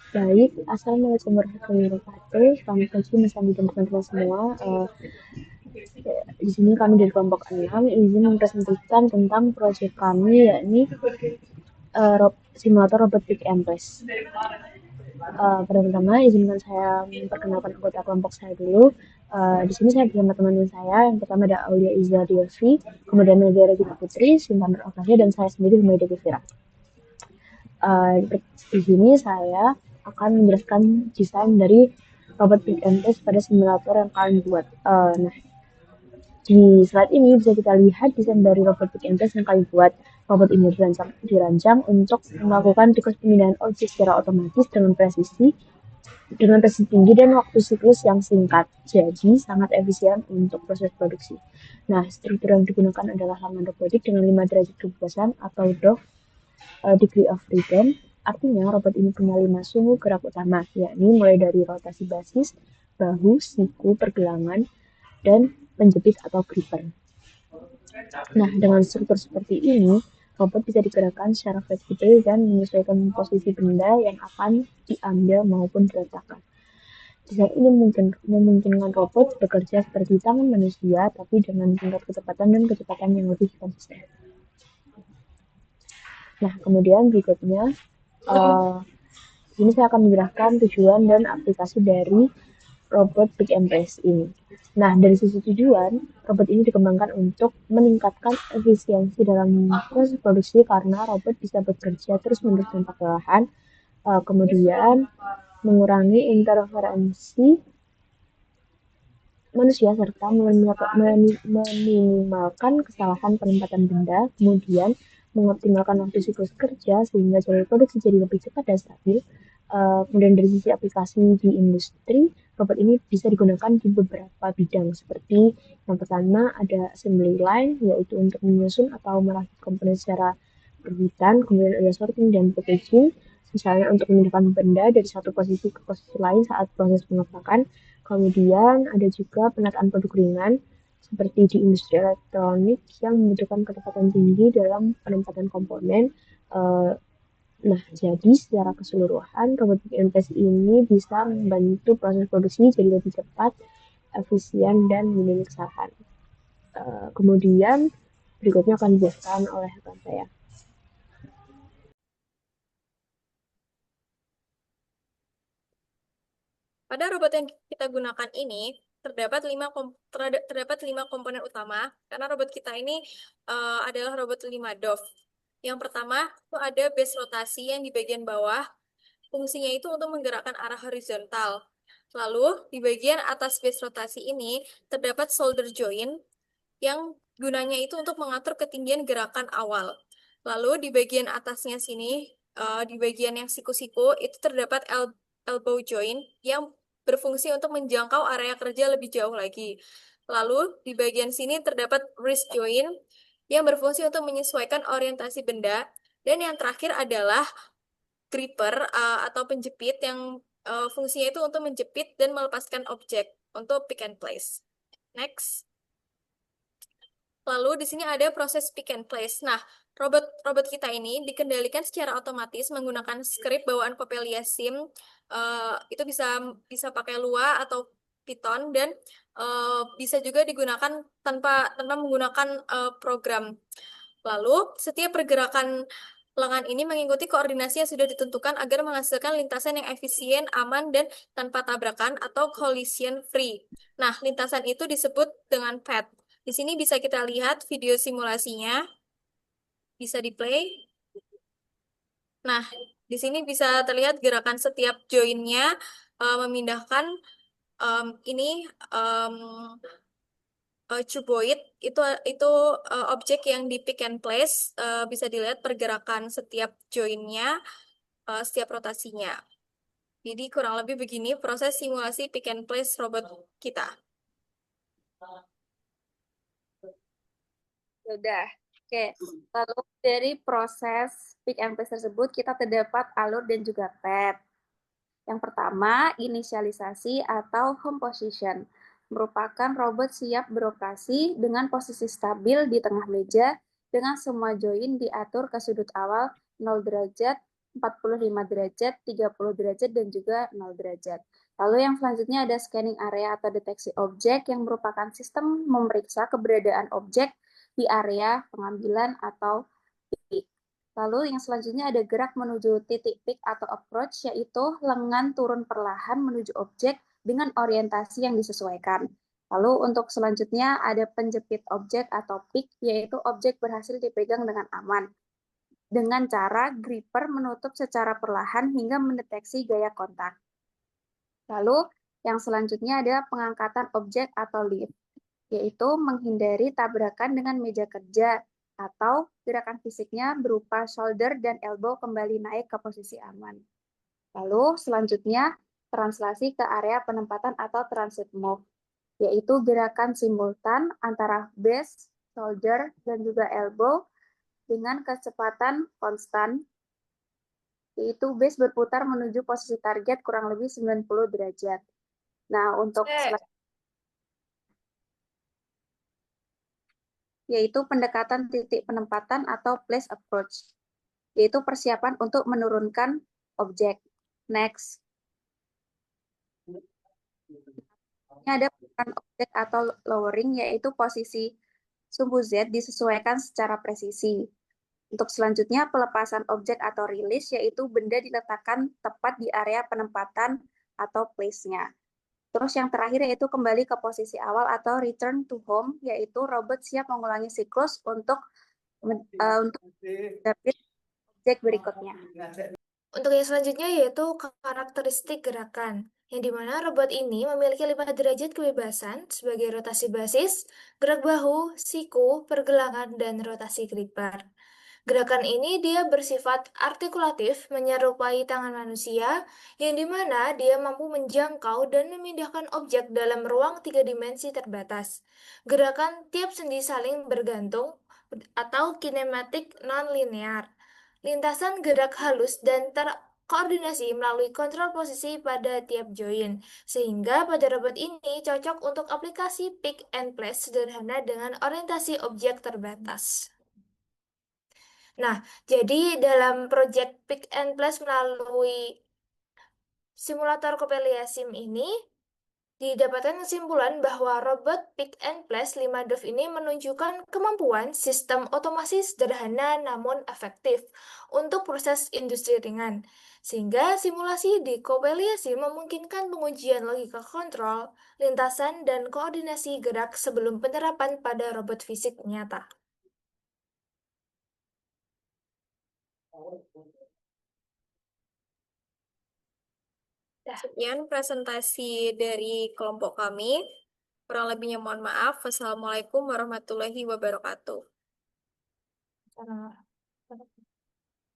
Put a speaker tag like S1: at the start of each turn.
S1: Baik, Assalamualaikum warahmatullahi wabarakatuh. Selamat pagi Mas Andi dan teman-teman semua. Di sini kami dari kelompok 6 izin mempresentasikan tentang proyek kami, yakni simulator robot pick and place. Pertama-tama izinkan saya memperkenalkan anggota kelompok saya dulu. Di sini saya bersama teman-teman saya. Yang pertama ada Aulia Iza Diofi, kemudian Nadia Regina Putri, Sinta Nur Oktasya, dan saya sendiri Humayda Kifira. Di sini saya akan menjelaskan desain dari robot pick and place pada simulator yang kalian buat. Nah, di slide ini bisa kita lihat desain dari robot pick and place yang kalian buat. Robot ini dirancang untuk melakukan tugas pemindahan objek secara otomatis dengan presisi tinggi dan waktu siklus yang singkat. Jadi sangat efisien untuk proses produksi. Nah, struktur yang digunakan adalah halaman robotik dengan 5 derajat kebebasan atau DOF, degree of freedom. Artinya robot ini punya 5 sumbu gerak utama, yakni mulai dari rotasi basis, bahu, siku, pergelangan, dan penjepit atau gripper. Nah, dengan struktur seperti ini, robot bisa digerakkan secara fleksibel dan menyesuaikan posisi benda yang akan diambil maupun diletakkan. Desain ini memungkinkan robot bekerja seperti tangan manusia, tapi dengan tingkat kecepatan dan kecepatan yang lebih konsisten. Nah, kemudian berikutnya, ini saya akan menjelaskan tujuan dan aplikasi dari robot pick and place ini. Nah, dari sisi tujuan, robot ini dikembangkan untuk meningkatkan efisiensi dalam proses produksi karena robot bisa bekerja terus-menerus tanpa kelelahan, kemudian mengurangi interferensi manusia serta meminimalkan kesalahan penempatan benda, kemudian mengoptimalkan waktu siklus kerja sehingga jalur produksi jadi lebih cepat dan stabil. Kemudian dari sisi aplikasi di industri, robot ini bisa digunakan di beberapa bidang seperti yang pertama ada assembly line, yaitu untuk menyusun atau merakit komponen secara berurutan, kemudian ada sorting dan packaging, misalnya untuk memindahkan benda dari satu posisi ke posisi lain saat proses pengemakan. Kemudian ada juga penataan produk ringan seperti di industri elektronik yang membutuhkan kecepatan tinggi dalam penempatan komponen. Nah, jadi secara keseluruhan robot pick and place ini bisa membantu proses produksi jadi lebih cepat, efisien, dan minim kesalahan. Kemudian berikutnya akan dijelaskan oleh rekan saya.
S2: Pada robot yang kita gunakan ini terdapat lima komponen utama karena robot kita ini adalah robot 5 DOF. Yang pertama itu ada base rotasi yang di bagian bawah, fungsinya itu untuk menggerakkan arah horizontal. Lalu di bagian atas base rotasi ini terdapat solder joint yang gunanya itu untuk mengatur ketinggian gerakan awal. Lalu di bagian atasnya sini, di bagian yang siku-siku itu terdapat elbow joint yang berfungsi untuk menjangkau area kerja lebih jauh lagi. Lalu di bagian sini terdapat wrist joint yang berfungsi untuk menyesuaikan orientasi benda. Dan yang terakhir adalah gripper atau penjepit yang fungsinya itu untuk menjepit dan melepaskan objek untuk pick and place. Next. Lalu di sini ada proses pick and place. Nah, robot kita ini dikendalikan secara otomatis menggunakan skrip bawaan Coppelia Sim. Itu bisa bisa pakai Lua atau Python dan bisa juga digunakan tanpa menggunakan program. Lalu setiap pergerakan lengan ini mengikuti koordinasi yang sudah ditentukan agar menghasilkan lintasan yang efisien, aman, dan tanpa tabrakan atau collision free. Nah, lintasan itu disebut dengan path. Di sini bisa kita lihat video simulasinya, bisa di play. Nah, di sini bisa terlihat gerakan setiap joinnya memindahkan ini cuboid itu objek yang di pick and place, bisa dilihat pergerakan setiap joinnya, setiap rotasinya. Jadi kurang lebih begini proses simulasi pick and place robot kita.
S3: Sudah. Oke, lalu dari proses pick and place tersebut kita terdapat alur dan juga path. Yang pertama, inisialisasi atau home position merupakan robot siap beroperasi dengan posisi stabil di tengah meja dengan semua join diatur ke sudut awal 0 derajat 45 derajat, 30 derajat, dan juga 0 derajat. Lalu yang selanjutnya ada scanning area atau deteksi objek yang merupakan sistem memeriksa keberadaan objek di area pengambilan atau titik. Lalu yang selanjutnya ada gerak menuju titik peak atau approach, yaitu lengan turun perlahan menuju objek dengan orientasi yang disesuaikan. Lalu untuk selanjutnya ada penjepit objek atau peak, yaitu objek berhasil dipegang dengan aman dengan cara gripper menutup secara perlahan hingga mendeteksi gaya kontak. Lalu yang selanjutnya ada pengangkatan objek atau lift, yaitu menghindari tabrakan dengan meja kerja atau gerakan fisiknya berupa shoulder dan elbow kembali naik ke posisi aman. Lalu selanjutnya translasi ke area penempatan atau transit move, yaitu gerakan simultan antara base, shoulder, dan juga elbow dengan kecepatan konstan, yaitu base berputar menuju posisi target kurang lebih 90 derajat. Nah, untuk yaitu pendekatan titik penempatan atau place approach, yaitu persiapan untuk menurunkan objek. Next. Ini ada penurunkan objek atau lowering, yaitu posisi sumbu Z disesuaikan secara presisi. Untuk selanjutnya, pelepasan objek atau release, yaitu benda diletakkan tepat di area penempatan atau place-nya. Terus yang terakhir yaitu kembali ke posisi awal atau return to home, yaitu robot siap mengulangi siklus untuk mendapat objek berikutnya.
S2: Untuk yang selanjutnya yaitu karakteristik gerakan, yang dimana robot ini memiliki 5 derajat kebebasan sebagai rotasi basis, gerak bahu, siku, pergelangan, dan rotasi gripper. Gerakan ini dia bersifat artikulatif menyerupai tangan manusia, yang dimana dia mampu menjangkau dan memindahkan objek dalam ruang 3 dimensi terbatas. Gerakan tiap sendi saling bergantung atau kinematik non-linear. Lintasan gerak halus dan terkoordinasi melalui kontrol posisi pada tiap join, sehingga pada robot ini cocok untuk aplikasi pick and place sederhana dengan orientasi objek terbatas. Nah, jadi dalam proyek pick and place melalui simulator Coppelia Sim ini, didapatkan kesimpulan bahwa robot pick and place 5 DOF ini menunjukkan kemampuan sistem otomasi sederhana namun efektif untuk proses industri ringan. Sehingga simulasi di Coppelia Sim memungkinkan pengujian logika kontrol, lintasan, dan koordinasi gerak sebelum penerapan pada robot fisik nyata. Sekian presentasi dari kelompok kami. Kurang lebihnya mohon maaf. Wassalamualaikum warahmatullahi wabarakatuh.